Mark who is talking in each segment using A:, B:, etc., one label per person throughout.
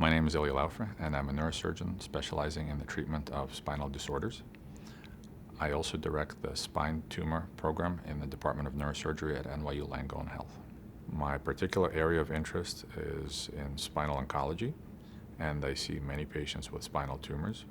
A: My name is Ilya Laufer, and I'm a neurosurgeon specializing in the treatment of spinal disorders. I also direct the spine tumor program in the Department of Neurosurgery at NYU Langone Health. My particular area of interest is in spinal oncology, and I see many patients with spinal tumors.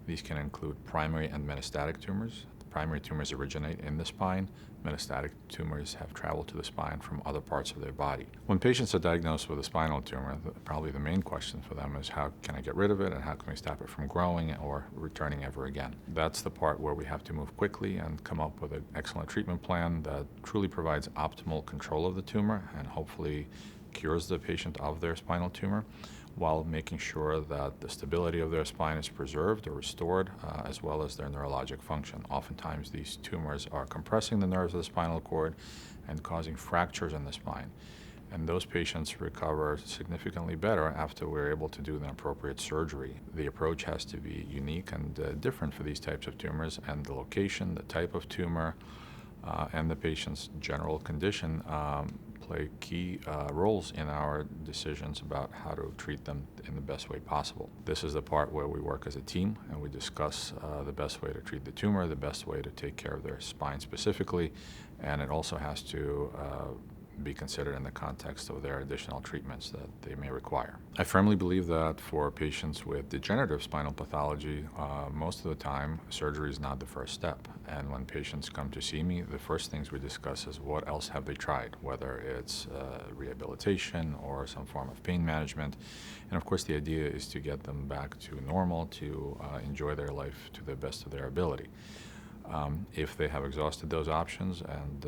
A: These can include primary and metastatic tumors. The primary tumors originate in the spine. Metastatic tumors have traveled to the spine from other parts of their body. When patients are diagnosed with a spinal tumor, probably the main question for them is how can I get rid of it and how can we stop it from growing or returning ever again? That's the part where we have to move quickly and come up with an excellent treatment plan that truly provides optimal control of the tumor and hopefully cures the patient of their spinal tumor, while making sure that the stability of their spine is preserved or restored, as well as their neurologic function. Oftentimes, these tumors are compressing the nerves of the spinal cord and causing fractures in the spine. And those patients recover significantly better after we're able to do the appropriate surgery. The approach has to be unique and different for these types of tumors, and the location, the type of tumor, and the patient's general condition play key roles in our decisions about how to treat them in the best way possible. This is the part where we work as a team and we discuss the best way to treat the tumor, the best way to take care of their spine specifically, and it also has to be considered in the context of their additional treatments that they may require. I firmly believe that for patients with degenerative spinal pathology, most of the time surgery is not the first step. And when patients come to see me, the first things we discuss is what else have they tried, whether it's rehabilitation or some form of pain management. And of course the idea is to get them back to normal, to enjoy their life to the best of their ability. If they have exhausted those options and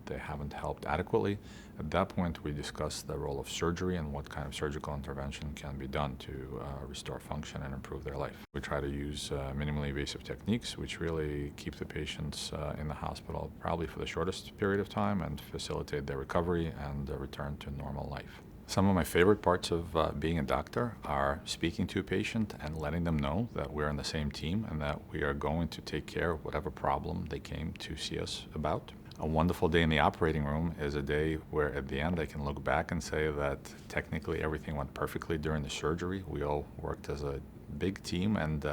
A: they haven't helped adequately, at that point we discuss the role of surgery and what kind of surgical intervention can be done to restore function and improve their life. We try to use minimally invasive techniques which really keep the patients in the hospital probably for the shortest period of time and facilitate their recovery and return to normal life. Some of my favorite parts of being a doctor are speaking to a patient and letting them know that we're on the same team and that we are going to take care of whatever problem they came to see us about. A wonderful day in the operating room is a day where at the end I can look back and say that technically everything went perfectly during the surgery. We all worked as a big team and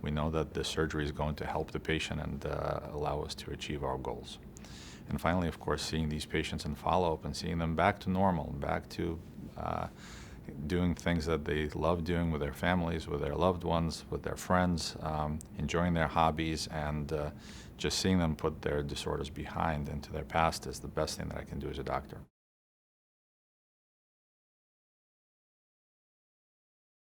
A: we know that the surgery is going to help the patient and allow us to achieve our goals. And finally, of course, seeing these patients in follow-up and seeing them back to normal, back to doing things that they love doing with their families, with their loved ones, with their friends, enjoying their hobbies, and just seeing them put their disorders behind into their past is the best thing that I can do as a doctor.